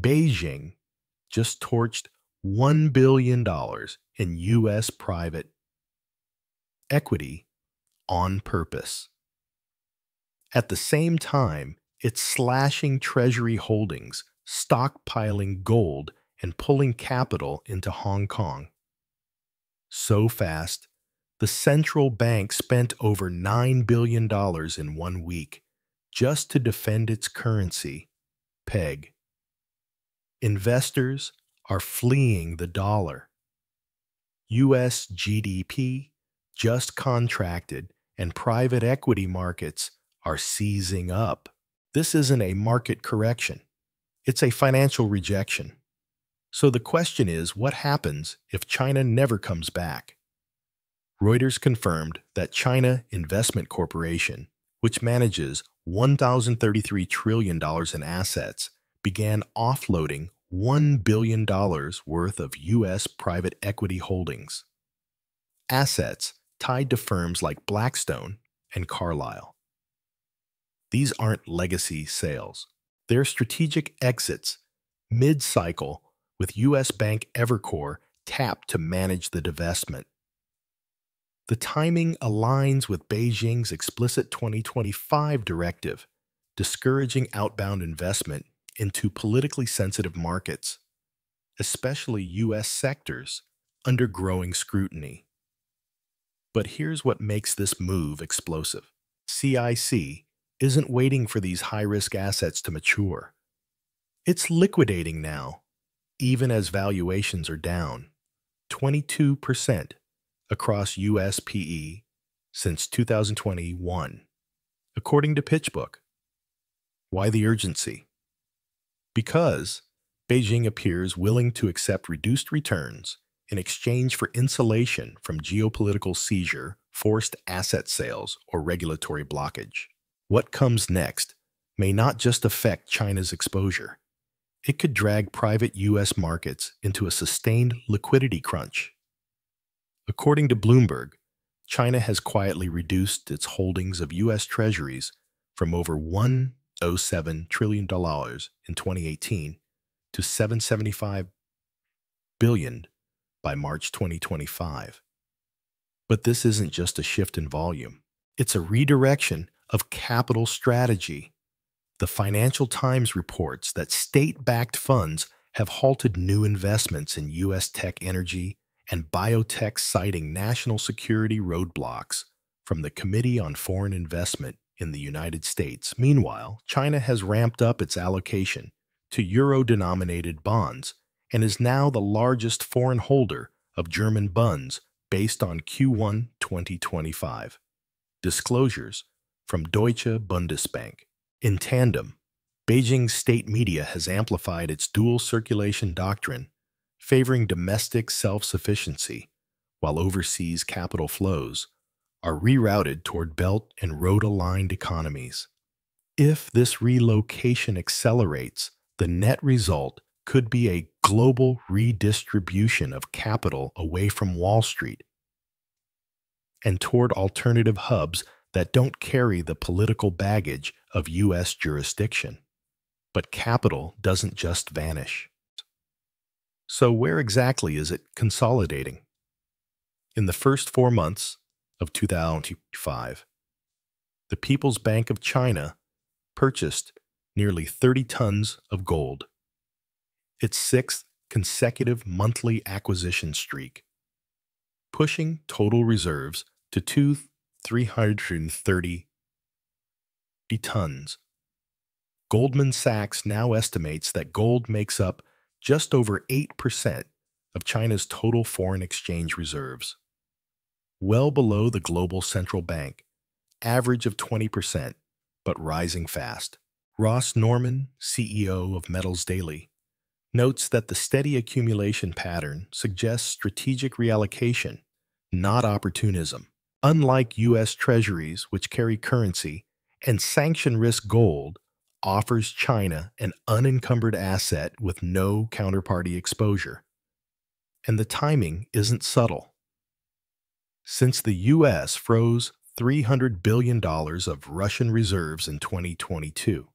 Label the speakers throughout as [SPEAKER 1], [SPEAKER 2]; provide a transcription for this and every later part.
[SPEAKER 1] Beijing just torched $1 billion in U.S. private equity on purpose. At the same time, it's slashing Treasury holdings, stockpiling gold, and pulling capital into Hong Kong. So fast, the central bank spent over $9 billion in 1 week just to defend its currency, peg. Investors are fleeing the dollar. U.S. GDP just contracted, and private equity markets are seizing up. This isn't a market correction. It's a financial rejection. So the question is, what happens if China never comes back? Reuters confirmed that China Investment Corporation, which manages $1,033 trillion in assets, began offloading $1 billion worth of U.S. private equity holdings. Assets tied to firms like Blackstone and Carlyle. These aren't legacy sales. They're strategic exits, mid-cycle, with U.S. bank Evercore tapped to manage the divestment. The timing aligns with Beijing's explicit 2025 directive, discouraging outbound investment into politically sensitive markets, especially U.S. sectors under growing scrutiny. But here's what makes this move explosive. CIC isn't waiting for these high-risk assets to mature. It's liquidating now, even as valuations are down 22% across U.S. PE since 2021, according to PitchBook. Why the urgency? Because Beijing appears willing to accept reduced returns in exchange for insulation from geopolitical seizure, forced asset sales, or regulatory blockage. What comes next may not just affect China's exposure. It could drag private U.S. markets into a sustained liquidity crunch. According to Bloomberg, China has quietly reduced its holdings of U.S. Treasuries from over $107 trillion in 2018 to $775 billion by March 2025. But this isn't just a shift in volume. It's a redirection of capital strategy. The Financial Times reports that state-backed funds have halted new investments in U.S. tech energy and biotech, citing national security roadblocks from the Committee on Foreign Investment in the United States. Meanwhile, China has ramped up its allocation to euro-denominated bonds and is now the largest foreign holder of German bonds based on Q1 2025. Disclosures from Deutsche Bundesbank. In tandem, Beijing's state media has amplified its dual circulation doctrine, favoring domestic self-sufficiency, while overseas capital flows are rerouted toward Belt and Road-aligned economies. If this relocation accelerates, the net result could be a global redistribution of capital away from Wall Street and toward alternative hubs that don't carry the political baggage of U.S. jurisdiction. But capital doesn't just vanish. So where exactly is it consolidating? In the first 4 months of 2025, the People's Bank of China purchased nearly 30 tons of gold, its 6th consecutive monthly acquisition streak, pushing total reserves to 330 tons. Goldman Sachs now estimates that gold makes up just over 8% of China's total foreign exchange reserves, well below the global central bank average of 20%, but rising fast. Ross Norman, CEO of Metals Daily, notes that the steady accumulation pattern suggests strategic reallocation, not opportunism. Unlike U.S. Treasuries, which carry currency, and sanction risk gold offers China an unencumbered asset with no counterparty exposure. And the timing isn't subtle. Since the U.S. froze $300 billion of Russian reserves in 2022,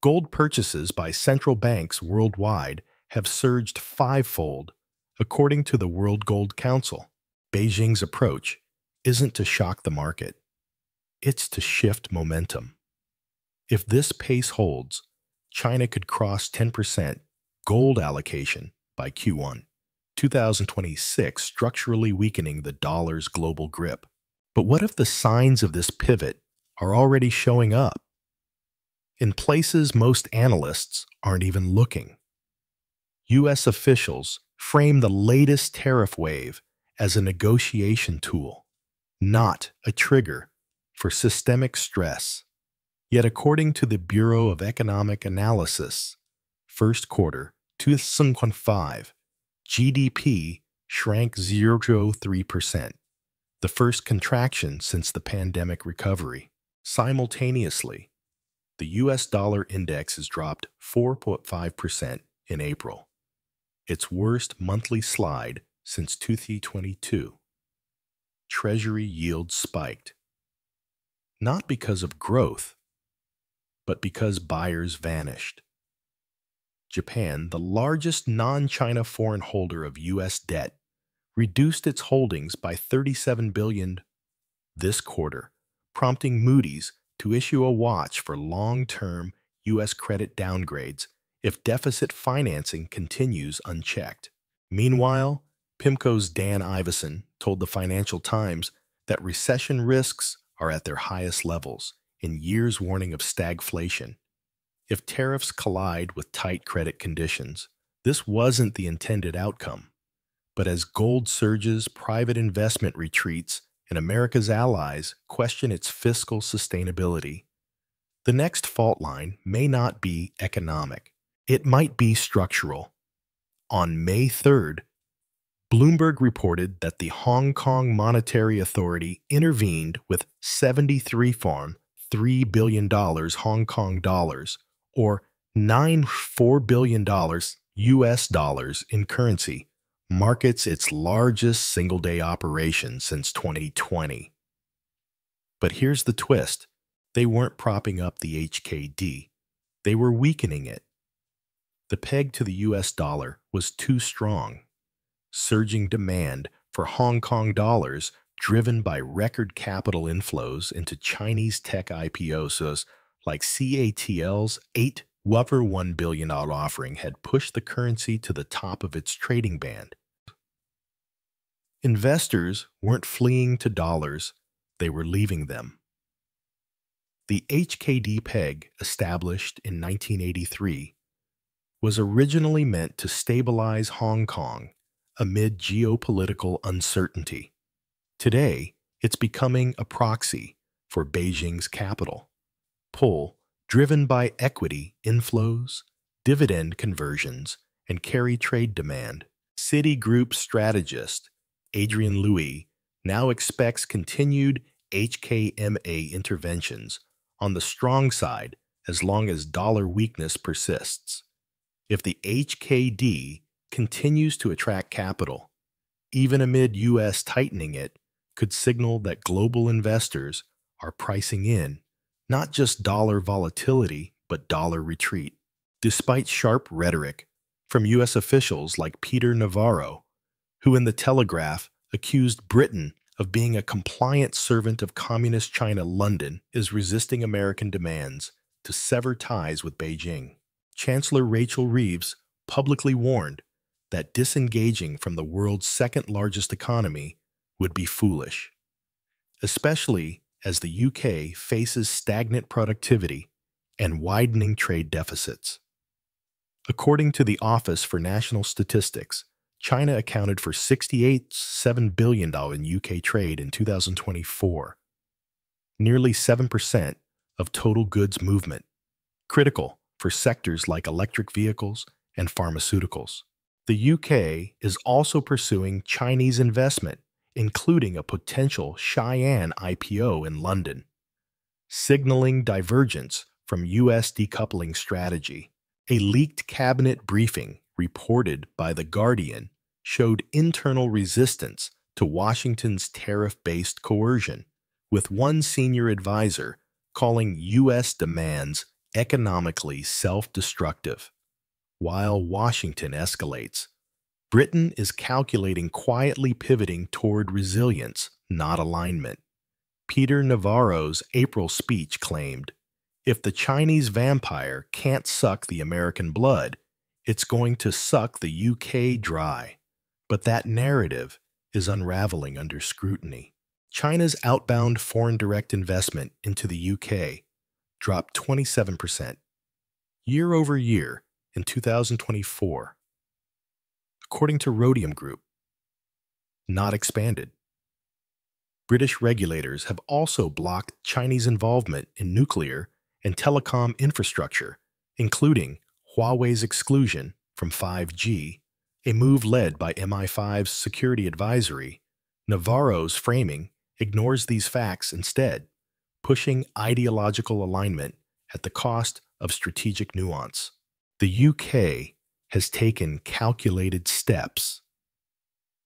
[SPEAKER 1] Gold purchases by central banks worldwide have surged fivefold, according to the World Gold Council. Beijing's approach isn't to shock the market, it's to shift momentum. If this pace holds, China could cross 10% gold allocation by Q1 2026, structurally weakening the dollar's global grip. But what if the signs of this pivot are already showing up in places most analysts aren't even looking? U.S. officials frame the latest tariff wave as a negotiation tool, not a trigger for systemic stress. Yet according to the Bureau of Economic Analysis, first quarter 2025, GDP shrank 0.3%, the first contraction since the pandemic recovery. Simultaneously, the U.S. dollar index has dropped 4.5% in April, its worst monthly slide since 2022. Treasury yields spiked, not because of growth, but because buyers vanished. Japan, the largest non-China foreign holder of U.S. debt, reduced its holdings by $37 billion this quarter, prompting Moody's to issue a watch for long-term U.S. credit downgrades if deficit financing continues unchecked. Meanwhile, PIMCO's Dan Ivison told the Financial Times that recession risks are at their highest levels in years, warning of stagflation. If tariffs collide with tight credit conditions, this wasn't the intended outcome. But as gold surges, private investment retreats, and America's allies question its fiscal sustainability, the next fault line may not be economic. It might be structural. On May 3rd, Bloomberg reported that the Hong Kong Monetary Authority intervened with 73.3 billion Hong Kong dollars, or $94 billion US dollars in currency, markets its largest single-day operation since 2020. But here's the twist. They weren't propping up the HKD. They were weakening it. The peg to the US dollar was too strong. Surging demand for Hong Kong dollars, driven by record capital inflows into Chinese tech IPOs like CATL's $1 billion offering, had pushed the currency to the top of its trading band. Investors weren't fleeing to dollars, they were leaving them. The HKD peg, established in 1983, was originally meant to stabilize Hong Kong amid geopolitical uncertainty. Today, it's becoming a proxy for Beijing's capital pull, driven by equity inflows, dividend conversions, and carry trade demand. Citigroup strategist Adrian Louis now expects continued HKMA interventions on the strong side as long as dollar weakness persists. If the HKD continues to attract capital, even amid U.S. tightening, it could signal that global investors are pricing in not just dollar volatility, but dollar retreat. Despite sharp rhetoric from U.S. officials like Peter Navarro, who in The Telegraph accused Britain of being a compliant servant of Communist China, London is resisting American demands to sever ties with Beijing. Chancellor Rachel Reeves publicly warned that disengaging from the world's second-largest economy would be foolish, especially as the UK faces stagnant productivity and widening trade deficits. According to the Office for National Statistics, China accounted for $68.7 billion in UK trade in 2024, nearly 7% of total goods movement, critical for sectors like electric vehicles and pharmaceuticals. The UK is also pursuing Chinese investment, including a potential Cheyenne IPO in London, signaling divergence from U.S. decoupling strategy. A leaked cabinet briefing reported by The Guardian showed internal resistance to Washington's tariff-based coercion, with one senior advisor calling U.S. demands economically self-destructive. While Washington escalates, Britain is calculating quietly pivoting toward resilience, not alignment. Peter Navarro's April speech claimed, "If the Chinese vampire can't suck the American blood, it's going to suck the UK dry." But that narrative is unraveling under scrutiny. China's outbound foreign direct investment into the UK dropped 27% year over year in 2024, according to Rhodium Group, not expanded. British regulators have also blocked Chinese involvement in nuclear and telecom infrastructure, including Huawei's exclusion from 5G, a move led by MI5's security advisory. Navarro's framing ignores these facts instead, pushing ideological alignment at the cost of strategic nuance. The UK has taken calculated steps,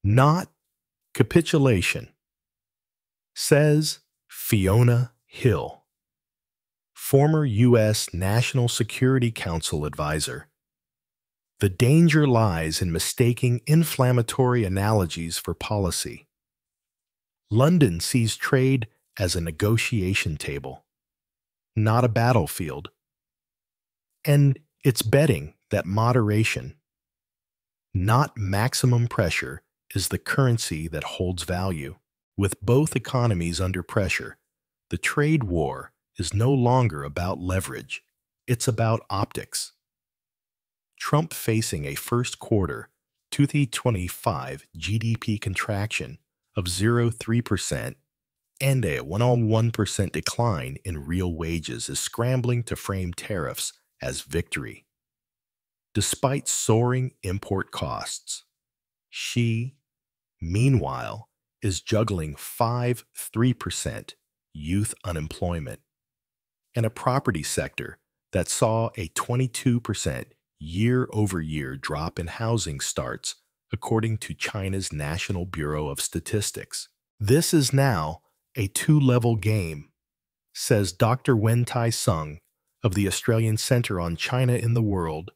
[SPEAKER 1] not capitulation, says Fiona Hill, former U.S. National Security Council advisor. The danger lies in mistaking inflammatory analogies for policy. London sees trade as a negotiation table, not a battlefield, and it's betting that moderation, not maximum pressure, is the currency that holds value. With both economies under pressure, the trade war is no longer about leverage. It's about optics. Trump facing a first quarter 2025 GDP contraction of 0.3% and a 1% decline in real wages is scrambling to frame tariffs as victory. Despite soaring import costs, she, meanwhile, is juggling 3% youth unemployment and a property sector that saw a 22% year-over-year drop in housing starts, according to China's National Bureau of Statistics. This is now a two-level game, says Dr. Wen-Tai Sung of the Australian Centre on China in the World.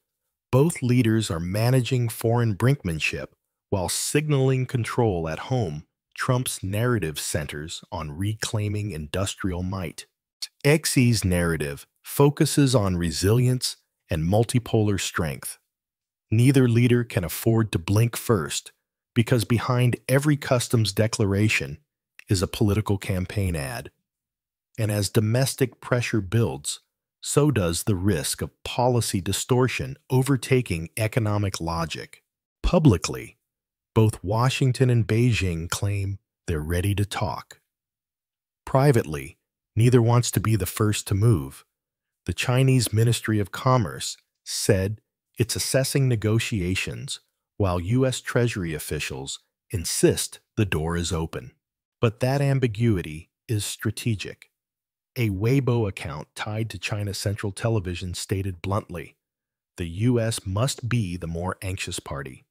[SPEAKER 1] Both leaders are managing foreign brinkmanship while signaling control at home. Trump's narrative centers on reclaiming industrial might. Xi's narrative focuses on resilience and multipolar strength. Neither leader can afford to blink first, because behind every customs declaration is a political campaign ad. And as domestic pressure builds, so does the risk of policy distortion overtaking economic logic. Publicly, both Washington and Beijing claim they're ready to talk. Privately, neither wants to be the first to move. The Chinese Ministry of Commerce said it's assessing negotiations, while U.S. Treasury officials insist the door is open. But that ambiguity is strategic. A Weibo account tied to China Central Television stated bluntly, "The U.S. must be the more anxious party."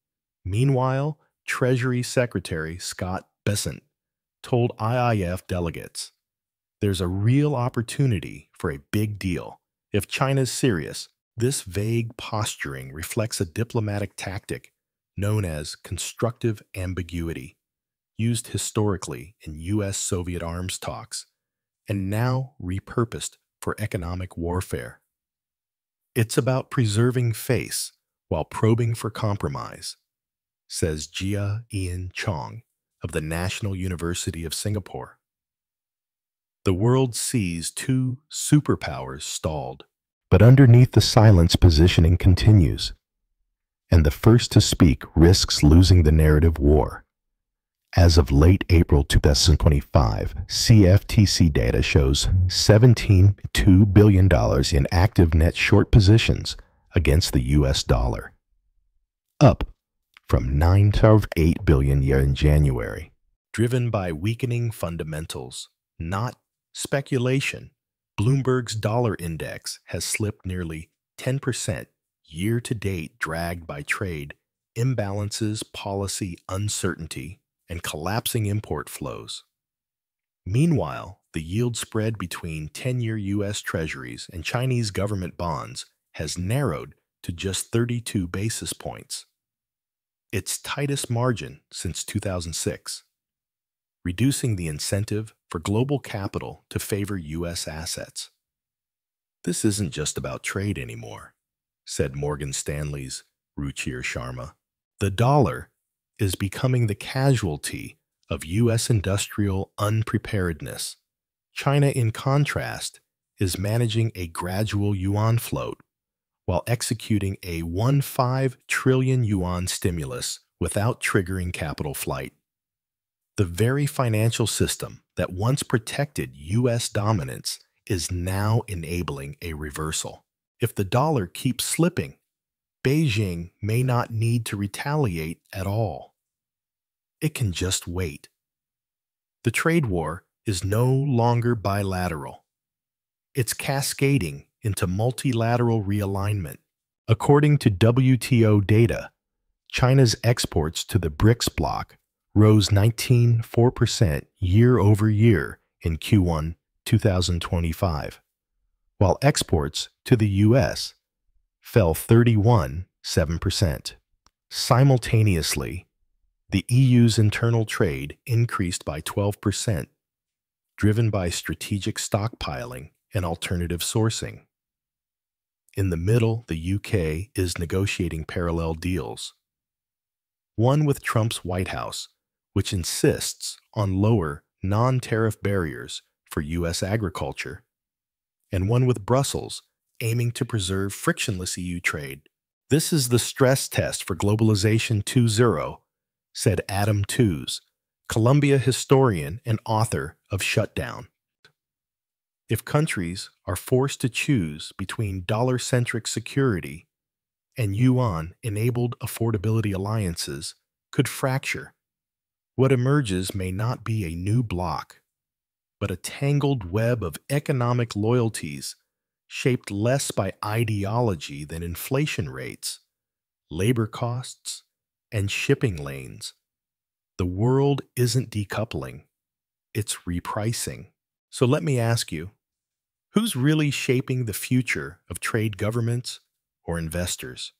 [SPEAKER 1] Meanwhile, Treasury Secretary Scott Bessent told IIF delegates, "There's a real opportunity for a big deal. If China's serious, this vague posturing reflects a diplomatic tactic known as constructive ambiguity, used historically in U.S.-Soviet arms talks, and now repurposed for economic warfare. It's about preserving face while probing for compromise," says Jia Ian Chong of the National University of Singapore. The world sees two superpowers stalled, but underneath the silence positioning continues, and the first to speak risks losing the narrative war. As of late April 2025, CFTC data shows $17.2 billion in active net short positions against the U.S. dollar, up from $9.8 billion in January, driven by weakening fundamentals, not speculation. Bloomberg's dollar index has slipped nearly 10% year-to-date, dragged by trade imbalances, policy uncertainty, and collapsing import flows. Meanwhile, the yield spread between 10-year U.S. Treasuries and Chinese government bonds has narrowed to just 32 basis points, its tightest margin since 2006, reducing the incentive for global capital to favor U.S. assets. This isn't just about trade anymore, said Morgan Stanley's Ruchir Sharma. The dollar is becoming the casualty of U.S. industrial unpreparedness. China, in contrast, is managing a gradual yuan float while executing a 1.5 trillion yuan stimulus without triggering capital flight. The very financial system that once protected U.S. dominance is now enabling a reversal. If the dollar keeps slipping, Beijing may not need to retaliate at all. It can just wait. The trade war is no longer bilateral. It's cascading into multilateral realignment. According to WTO data, China's exports to the BRICS bloc rose 19.4% year over year in Q1 2025, while exports to the U.S. fell 31.7%. Simultaneously, the EU's internal trade increased by 12%, driven by strategic stockpiling and alternative sourcing. In the middle, the UK is negotiating parallel deals. One with Trump's White House, which insists on lower non-tariff barriers for U.S. agriculture, and one with Brussels, aiming to preserve frictionless EU trade. This is the stress test for Globalization 2.0, said Adam Tooze, Columbia historian and author of Shutdown. If countries are forced to choose between dollar-centric security and yuan-enabled affordability alliances could fracture, what emerges may not be a new bloc, but a tangled web of economic loyalties shaped less by ideology than inflation rates, labor costs, and shipping lanes. The world isn't decoupling, it's repricing. So let me ask you, who's really shaping the future of trade governments or investors?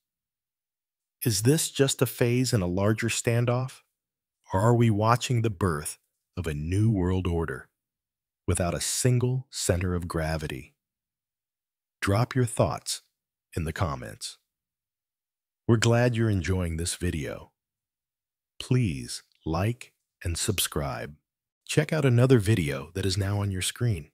[SPEAKER 1] Is this just a phase in a larger standoff, or are we watching the birth of a new world order without a single center of gravity? Drop your thoughts in the comments. We're glad you're enjoying this video. Please like and subscribe. Check out another video that is now on your screen.